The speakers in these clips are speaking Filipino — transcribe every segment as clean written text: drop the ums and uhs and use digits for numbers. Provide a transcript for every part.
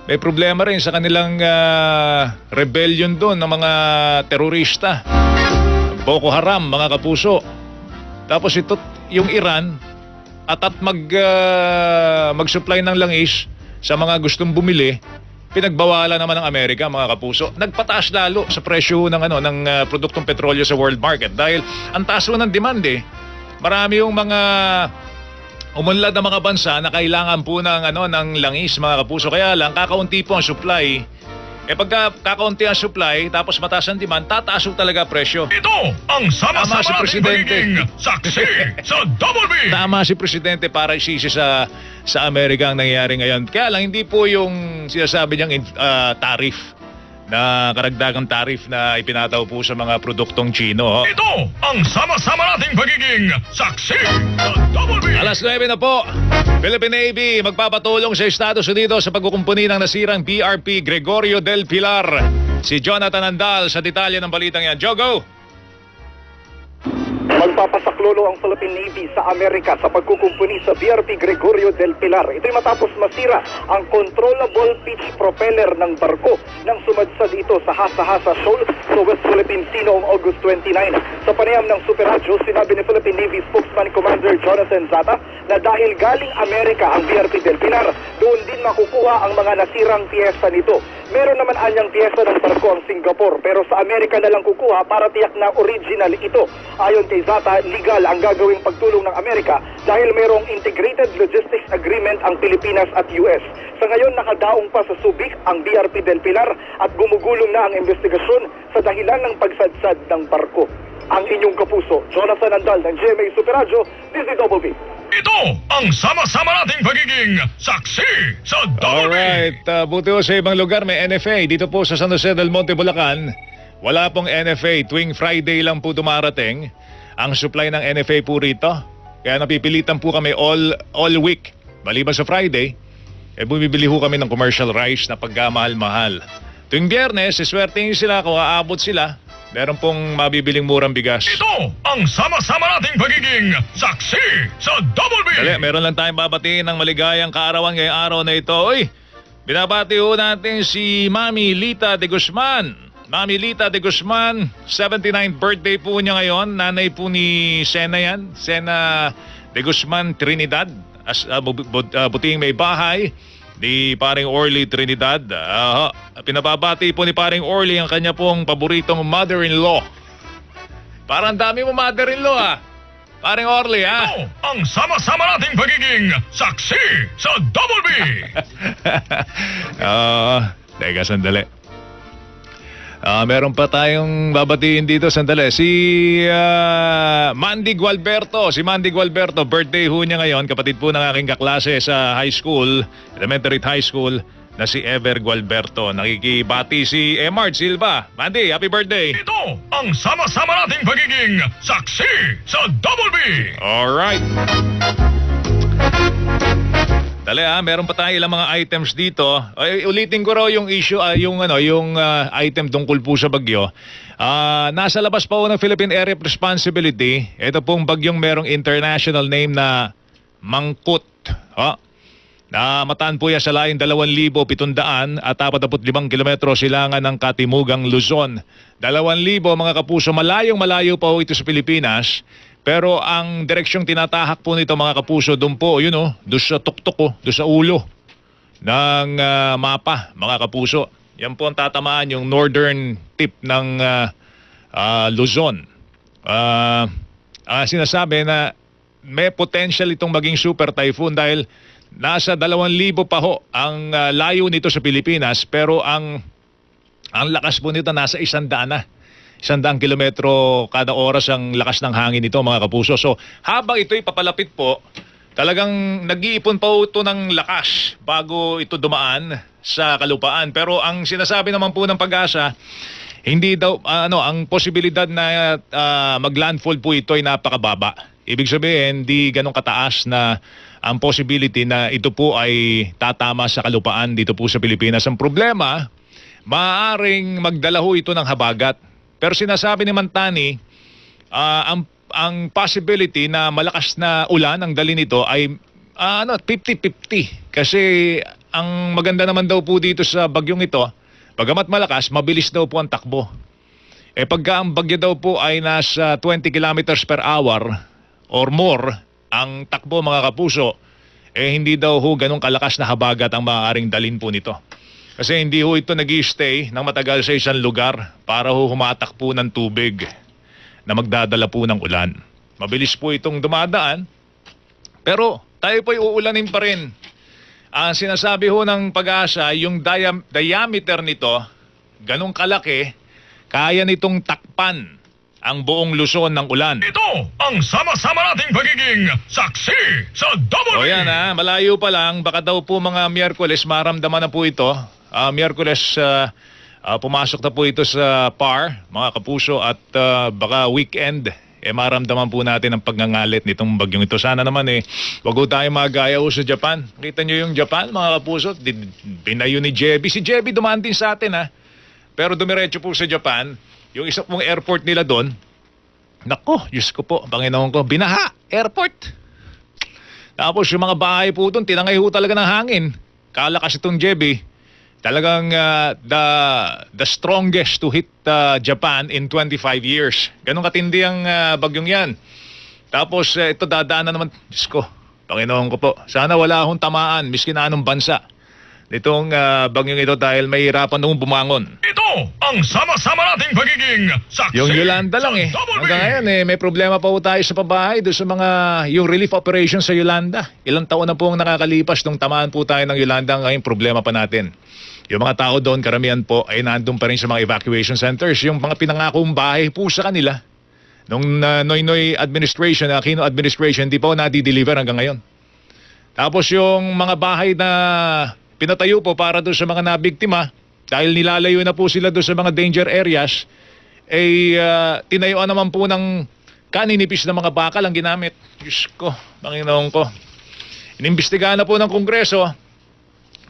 may problema rin sa kanilang rebellion doon ng mga terorista. Boko Haram, mga kapuso. Tapos ito, yung Iran, mag-supply ng langis sa mga gustong bumili, pinagbawalan naman ng Amerika, mga kapuso. Nagpataas lalo sa presyo ng produktong petrolyo sa world market dahil ang taas ng demand eh. Marami yung mga umunlad na mga bansa na kailangan po ng langis, mga kapuso. Kaya lang, kakaunti po ang supply. Pagka kakaunti ang supply, tapos mataas ang demand, tataas po talaga presyo. Ito ang sama-sama nating pagiging saksi sa Double B. Tama si Presidente para isisi sa Amerika ang nangyayari ngayon. Kaya lang, hindi po yung sinasabi niyang tariff na karagdagang tariff na ipinataw po sa mga produktong Chino. Ito ang sama-sama nating pagiging saksi sa Double B. Alas 9 na po. Philippine Navy magpapatulong sa Estados Unidos sa pagkukumpuni ng nasirang BRP Gregorio del Pilar. Si Jonathan Andal sa detalye ng balitang yan. Jogo! Magpapasaklolo ang Philippine Navy sa Amerika sa pagkukumpuni sa BRP Gregorio del Pilar. Ito'y matapos masira ang controllable pitch propeller ng barko nang sumadsad ito sa Hasa-Hasa Shoal sa West Philippine Sea noong August 29. Sa panayam ng Superradyo, sinabi ni Philippine Navy spokesman Commander Jonathan Zata na dahil galing Amerika ang BRP del Pilar, doon din makukuha ang mga nasirang piyesa nito. Meron naman anyang piyesa ng barko ang Singapore, pero sa Amerika na lang kukuha para tiyak na original ito. Ayon kay Zata, legal ang gagawing pagtulong ng Amerika dahil mayroong Integrated Logistics Agreement ang Pilipinas at US. Sa ngayon, nakadaong pa sa Subic ang BRP del Pilar at gumugulong na ang investigasyon sa dahilan ng pagsadsad ng barko. Ang inyong kapuso, Jonathan Andal ng GMA Superradyo, DZWB. Ito ang sama-sama nating pagiging saksi sa Double B. Alright, buti po sa ibang lugar may NFA. Dito po sa San Jose del Monte, Bulacan, wala pong NFA. Tuwing Friday lang po dumarating ang supply ng NFA po rito. Kaya napipilitan po kami all week. Maliban sa Friday, bumibili ho kami ng commercial rice na pagkamahal-mahal. Tuwing Biyernes, siswertein sila kung aabot sila. Meron pong mabibiling murang bigas. Ito ang sama-sama nating pagiging saksi sa Double B. Dali, meron lang tayong babatiin ng maligayang kaarawan ngayong araw na ito. Uy, binabati ho natin si Mami Lita de Guzman. Mami Lita de Guzman, 79th birthday po niya ngayon. Nanay po ni Sena yan. Sena de Guzman Trinidad. Buting may bahay ni paring Orly Trinidad. Pinababati po ni paring Orly ang kanya pong paboritong mother-in-law. Parang dami mo mother-in-law paring Orly Ito ang sama-sama nating pagiging saksi sa Double B. Teka, sandali. Meron pa tayong babatiin dito, sandali. Si Mandy Gualberto. Si Mandy Gualberto, birthday ho niya ngayon. Kapatid po ng aking kaklase sa high school, elementary at high school, na si Ever Gualberto. Nakikibati si Emard Silva. Mandy, happy birthday. Ito ang sama-sama nating pagiging saksi sa Double B. Alright. Dali meron pa tayo ilang mga items dito. Ulitin ko raw yung issue, yung item tungkol po sa bagyo. Nasa labas pa po ng Philippine Area of Responsibility. Ito pong bagyong merong international name na Mangkut. Namataan po yan sa layong 2,700 at 45 kilometro silangan ng Katimugang Luzon. 2,000 mga kapuso, malayo pa po ito sa Pilipinas. Pero ang direksyong tinatahak po nito mga kapuso, doon po, doon sa tuktok, doon sa ulo ng mapa mga kapuso. Yan po ang tatamaan yung northern tip ng Luzon. Sinasabi na may potential itong maging super typhoon dahil nasa 2,000 pa ho ang layo nito sa Pilipinas, pero ang lakas po nito nasa 100 na. 100 kilometro kada oras ang lakas ng hangin nito mga kapuso. So habang ito'y papalapit po, talagang nag-iipon pa ito ng lakas bago ito dumaan sa kalupaan. Pero ang sinasabi naman po ng Pag-asa, hindi daw ang posibilidad na maglandfall po ito ay napakababa. Ibig sabihin, hindi ganun kataas na ang possibility na ito po ay tatama sa kalupaan dito po sa Pilipinas. Ang problema, maaaring magdala ho ito ng habagat. Pero sinasabi ni Mantani, ang possibility na malakas na ulan ang dali nito ay 50-50. Kasi ang maganda naman daw po dito sa bagyong ito, bagamat malakas, mabilis daw po ang takbo. Pagka ang bagyo daw po ay nasa 20 kilometers per hour or more, ang takbo mga kapuso, hindi daw ho ganun kalakas na habagat ang maaaring dalin po nito. Kasi hindi ho ito nag-i-stay ng matagal sa isang lugar para ho humatak po ng tubig na magdadala po ng ulan. Mabilis po itong dumadaan, pero tayo po'y uulanin pa rin. Ang sinasabi ho ng Pag-asa, yung diameter nito, ganun kalaki, kaya nitong takpan ang buong Luzon ng ulan. Ito ang sama-sama nating pagiging saksi sa Double O B. yan malayo pa lang, baka daw po mga Miyerkules maramdaman na po ito. Miyerkules pumasok na po ito sa PAR, mga kapuso, at baka weekend maramdaman po natin ang pagngangalit nitong bagyong ito. Sana naman wag ho tayo magaya sa Japan. Kita nyo yung Japan, mga kapuso, binayo ni Jebi. Si Jebi dumaan din sa atin pero dumiretso po sa Japan, yung isa pong airport nila doon, nako, Diyos ko po, Panginoon ko, binaha, airport. Tapos yung mga bahay po doon, tinangay ho talaga ng hangin. Kalakas itong Jebi. Talagang the strongest to hit Japan in 25 years. Ganun katindi ang bagyong yan. Tapos ito dadaan na naman, Diyos ko, Panginoon ko po, sana wala akong tamaan, miskin na anong bansa. Itong bagyong ito dahil may hirapan nung bumangon. Ito ang sama-sama nating pagiging saksi Yung Yolanda lang sa Double B. Hanggang ngayon may problema pa po tayo sa pabahay doon sa mga yung relief operation sa Yolanda. Ilang taon na po ang nakakalipas nung tamaan po tayo ng Yolanda, ngayon problema pa natin. Yung mga tao doon, karamihan po ay nandun pa rin sa mga evacuation centers. Yung mga pinangakong bahay po sa kanila nung Noynoy administration, Aquino administration, di pa po nadi-deliver hanggang ngayon. Tapos yung mga bahay na pinatayo po para doon sa mga nabiktima, dahil nilalayo na po sila doon sa mga danger areas, tinayuan naman po ng kaninipis na mga bakal ang ginamit. Diyos ko, Panginoon ko. Inimbestigahan na po ng Kongreso,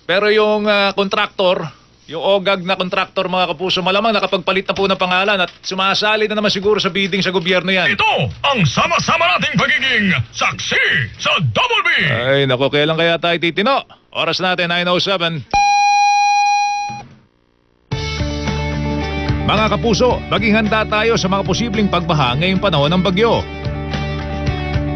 pero yung kontraktor, yung OGAG na kontraktor, mga kapuso, malamang nakapagpalit na po ng pangalan at sumasali na naman siguro sa bidding sa gobyerno yan. Ito ang sama-sama nating pagiging saksi sa Double B. Ay, naku, kailan kaya tayo titino? Oras natin, 9:07. Mga kapuso, maging handa tayo sa mga posibleng pagbaha ngayong panahon ng bagyo.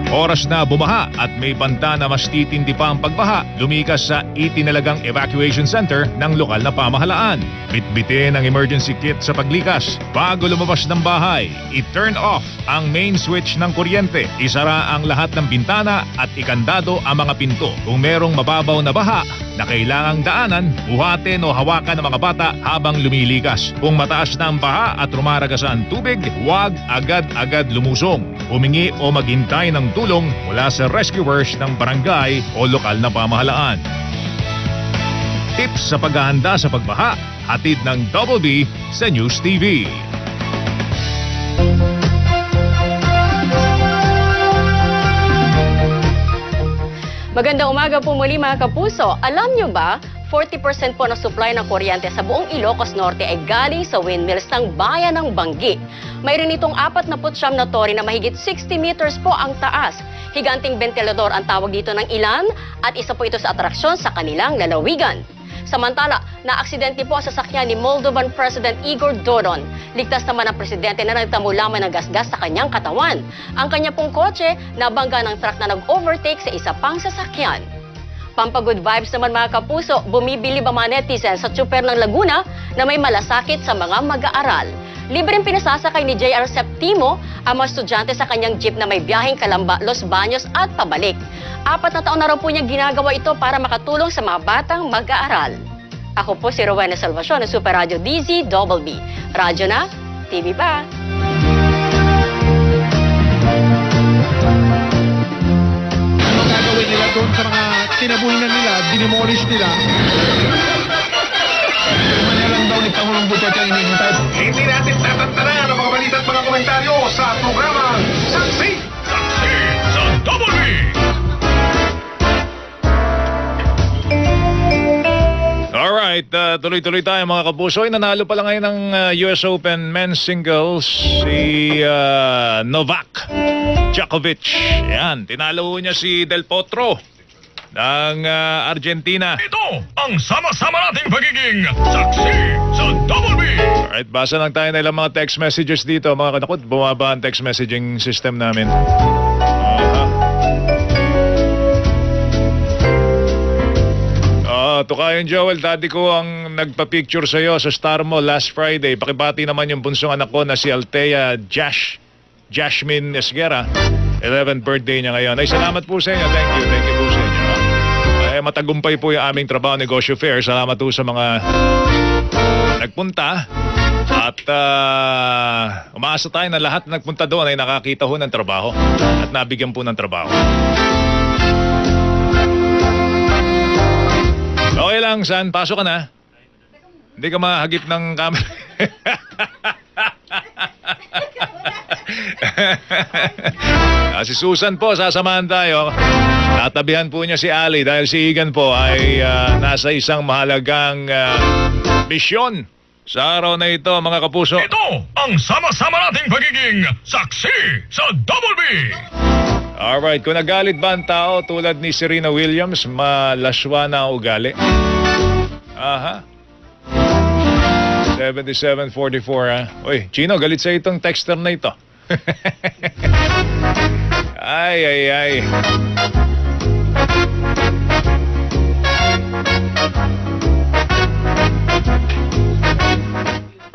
Oras na bumaha at may banta na mas titindi pa ang pagbaha, lumikas sa itinalagang evacuation center ng lokal na pamahalaan. Bitbitin ang emergency kit sa paglikas. Bago lumabas ng bahay, i-turn off ang main switch ng kuryente. Isara ang lahat ng bintana at ikandado ang mga pinto. Kung merong mababaw na baha na kailangang daanan, buhatin o hawakan ng mga bata habang lumilikas. Kung mataas na ang baha at rumaragas ang tubig, huwag agad-agad lumusong. Humingi o maghintay ng tulong mula sa rescuers ng barangay o lokal na pamahalaan. Tips sa paghahanda sa pagbaha, hatid ng Double B sa News TV. Magandang umaga po muli mga kapuso. Alam nyo ba, 40% po ng supply ng kuryente sa buong Ilocos Norte ay galing sa windmills ng bayan ng Banggi. Mayroon itong 49 na tori na mahigit 60 meters po ang taas. Higanting ventilador ang tawag dito ng ilan at isa po ito sa atraksyon sa kanilang lalawigan. Samantala, naaksidente po ang sasakyan ni Moldovan President Igor Dodon. Ligtas naman ang presidente na nagtamo lamang ng gasgas sa kanyang katawan. Ang kanya pong kotse nabangga ng truck na nag-overtake sa isa pang sasakyan. Pampagood vibes naman mga kapuso, bumibili ba mga netizens sa tsuper ng Laguna na may malasakit sa mga mag-aaral? Libreng pinasasakay ni JR Septimo ang mga estudyante sa kanyang jeep na may biyaheng Calamba, Los Baños at pabalik. 4 na taon na raw po niyang ginagawa ito para makatulong sa mga batang mag-aaral. Ako po si Rowena Salvacion ng Super Radio DZBB. Radyo na, TV pa. Ano gagawin nila doon sa mga tinabuhinan nila, dinimolish nila? Manilang daw ni Pangulong Duterte ang hinihintay. Hindi natin tatantanan ang mga balita at mga komentaryo sa programa Saksi! Saksi sa Double B! Alright, tuloy-tuloy tayo mga kapuso. Nanalo pala ngayon ng US Open men's singles si Novak Djokovic. Yan, tinalo niya si Del Potro ng Argentina. Ito ang sama-sama nating pagiging saksi sa Double B. Alright, basa lang tayo ng ilang mga text messages dito. Mga kanakot, bumaba ang text messaging system namin. Tukayan Joel, daddy ko ang nagpa-picture sa'yo sa Star mo last Friday. Pakibati naman yung bunsong anak ko na si Althea Jasmine Esguera. 11th birthday niya ngayon. Ay, salamat po sa inyo. Thank you po sa inyo. Ay, matagumpay po yung aming trabaho, negosyo fair. Salamat po sa mga nagpunta. At umaasa tayo na lahat na nagpunta doon ay nakakita ho ng trabaho at nabigyan po ng trabaho. Okay lang, San. Pasok ka na. Hindi ka mahagip ng camera. Si Susan po, sasamahan tayo. Tatabihan po niya si Ali dahil si Igan po ay nasa isang mahalagang misyon sa araw na ito, mga kapuso. Ito ang sama-sama nating pagiging saksi sa Double B. Alright, kung nagalit ba ang tao tulad ni Serena Williams, malaswa na ang ugali. Aha. 7744 ha. Uy, Chino, galit sa itong texter na ito. Ay.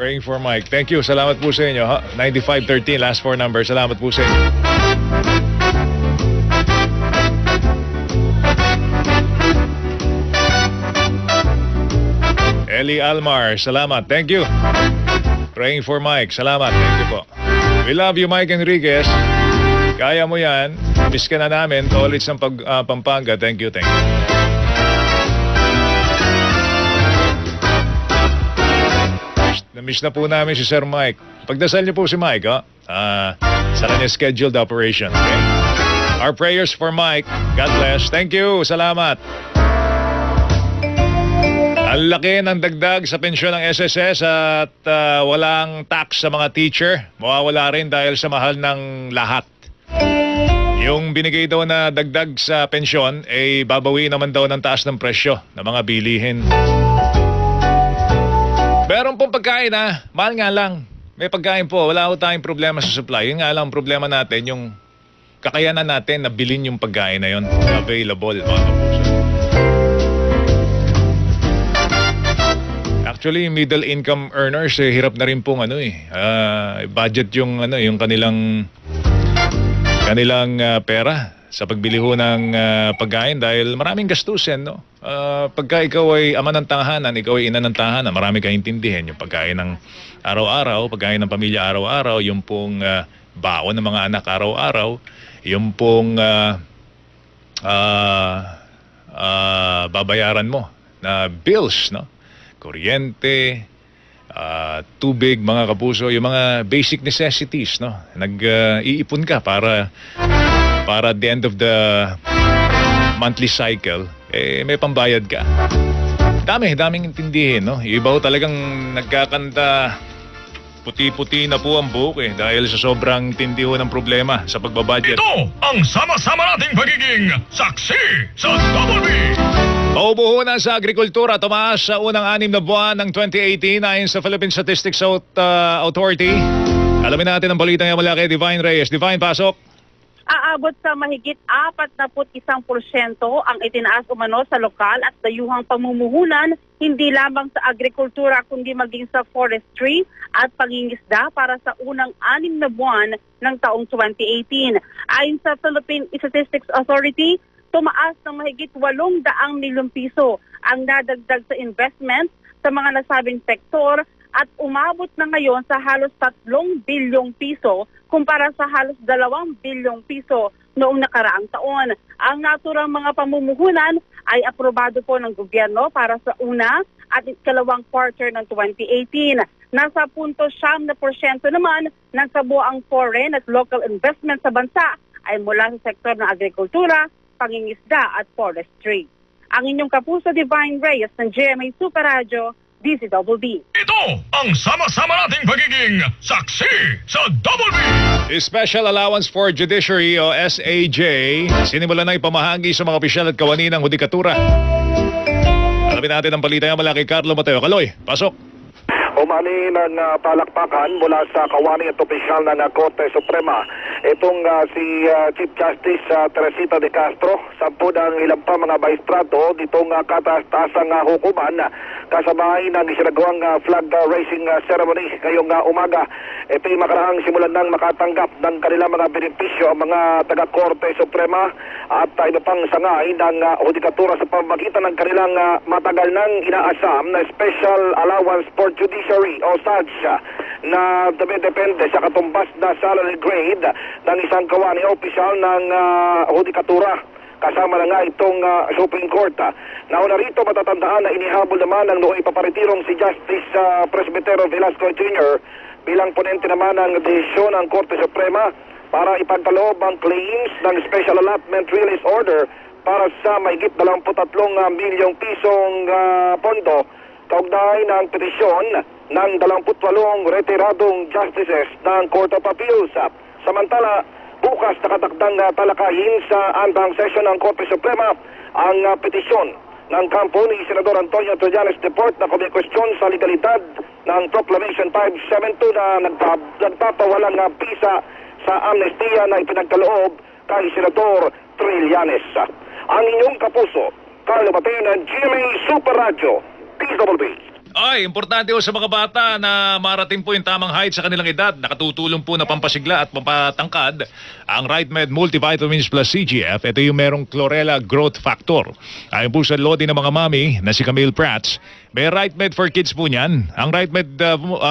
Praying for Mike. Thank you. Salamat po sa inyo. 9513, last 4 numbers. Salamat po sa inyo. Eli Almar, salamat. Thank you. Praying for Mike. Salamat. Thank you po. We love you, Mike Enriquez. Kaya mo yan. Miss ka na namin. College ng Pampanga. Thank you. Na-miss na po namin si Sir Mike. Pagdasal niyo po si Mike, sa kanya scheduled operation. Okay? Our prayers for Mike. God bless. Thank you. Salamat. Ang laki ng dagdag sa pensyon ng SSS at walang tax sa mga teacher. Mawawala rin dahil sa mahal ng lahat. Yung binigay daw na dagdag sa pensyon ay babawiin naman daw ng taas ng presyo ng mga bilihin. Meron pong pagkain mahal nga lang. May pagkain po, wala ko tayong problema sa supply. Yun nga lang, problema natin, yung kakayanan natin na bilhin yung pagkain na yun. Available, mga kapuso. Actually, middle income earners hirap na rin pong budget yung yung kanilang pera sa pagbili ho ng pagkain dahil maraming gastusin, no? Pagka ikaw ay ama ng tahanan, ikaw ay ina ng tahanan, marami kang intindihin yung pagkain ng araw-araw, pagkain ng pamilya araw-araw, yung pong baon ng mga anak araw-araw, yung pong babayaran mo na bills, no? Kuryente, tubig, mga kapuso, yung mga basic necessities, no? Nag-iipon ka para at the end of the monthly cycle, may pambayad ka. Daming intindihin, no? Yung iba talagang nagkakanta, puti-puti na po ang buhok dahil sa sobrang tindi ho ng problema sa pagbabudget. Ito ang sama-sama nating pagiging saksi sa Double B. Paubuhunan sa agrikultura, tumaas sa unang 6 na buwan ng 2018 ayon sa Philippine Statistics Authority. Alamin natin ang balita ng mula kay Divine Reyes. Divine, pasok. Aabot sa mahigit 41% ang itinaas umano sa lokal at dayuhang pamumuhunan, hindi lamang sa agrikultura kundi maging sa forestry at pangingisda para sa unang 6 na buwan ng taong 2018. Ayon sa Philippine Statistics Authority, tumaas ng mahigit 800 milyong piso ang nadagdag sa investment sa mga nasabing sektor at umabot na ngayon sa halos 3 bilyong piso kumpara sa halos 2 bilyong piso noong nakaraang taon. Ang naturang mga pamumuhunan ay aprobado po ng gobyerno para sa una at ikalawang quarter ng 2018. Nasa 0.7% naman ng kabuoang foreign at local investment sa bansa ay mula sa sektor ng agrikultura, pangingisda at forestry. Ang inyong kapuso Divine Reyes ng GMA Super Radio, DZWB. Ito ang sama-sama nating pagiging saksi sa Double B. Special Allowance for Judiciary o SAJ, sinimulan na ipamahagi sa mga opisyal at kawani ng hudikatura. Alamin natin ang balita mula kay Carlo Mateo. Kaloy, pasok. Umani ng palakpakan mula sa kawani at opisyal ng Korte Suprema. Itong si Chief Justice Teresita de Castro, 10 ng ilang pa mga maestrato ditong kataas-taasang hukuman kasabay ng isinagawang flag raising ceremony ngayong umaga. Ito'y makaraang simulan ng makatanggap ng kanilang mga benepisyo ang mga taga-Korte Suprema at iba pang sangay ng hudikatura sa pamamagitan ng kanilang matagal nang inaasam na Special Allowance for Judiciary o SAJ na dumidepende sa katumbas na salary grade ng isang kawani opisyal ng hudikatura. Kasama na nga itong Supreme Court. Nauna rito matatandaan na inihabol naman ng nooy paparitirong si Justice Presbytero Velasco Jr. bilang ponente naman ng desisyon ng Korte Suprema para ipagkaloob ang claims ng Special Allotment Release Order para sa mahigit 23 milyong pisong pondo kaugnay ng petisyon ng 28 retiradong justices ng Court of Appeals. Samantala, bukas nakatakdang talakayin sa andang session ng Korte Suprema ang petisyon ng kampo ni Senador Antonio Trillanes Deport na kumikwestiyon sa legalidad ng Proclamation 572 na nagpapawalang bisa sa amnestiya na ipinagkaloob kay Senador Trillanes. Ang inyong kapuso, Carlo Mateo ng GMA Super Radio, DZWB. Ay, importante po sa mga bata na marating po yung tamang height sa kanilang edad. Nakatutulong po na pampasigla at pampatangkad ang RightMed Multivitamins Plus CGF. Ito yung merong Chlorella Growth Factor. Ayon po sa lodi ng mga mami na si Camille Prats, may RightMed for Kids po niyan. Ang RightMed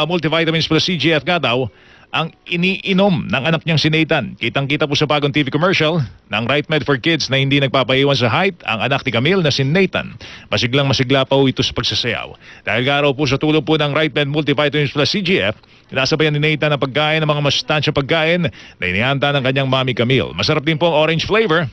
Multivitamins Plus CGF nga daw ang iniinom ng anak niyang si Nathan. Kitang-kita po sa bagong TV commercial ng RightMed for Kids na hindi nagpapaiwan sa height ang anak ni Camille na si Nathan. Masiglang masigla pa po ito sa pagsasayaw. Dahil garaw po sa tulong po ng RightMed Multivitamins Plus CGF, nasabayan ni Nathan ang pagkain ng mga masustansyang pagkain na inihanda ng kanyang mami Camille. Masarap din po ang orange flavor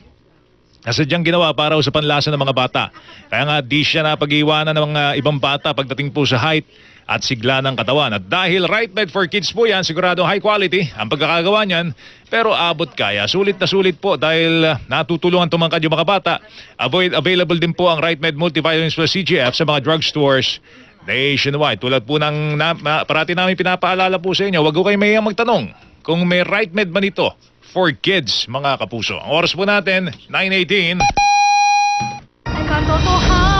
na sadyang ginawa para sa panlasa ng mga bata. Kaya nga di siya napag-iwanan ng mga ibang bata pagdating po sa height at sigla ng katawan. At dahil RightMed for Kids po yan, siguradong high quality ang pagkakagawa niyan, pero abot kaya. Sulit na sulit po dahil natutulungan tumangkad yung mga bata. Available din po ang RightMed Multivitamins Plus CGF sa mga drugstores nationwide. Tulad po ng parati namin pinapaalala po sa inyo, wag ko kayo mayayang magtanong kung may RightMed man ito for kids, mga kapuso. Ang oras po natin, 9:18. Ang katotohanan.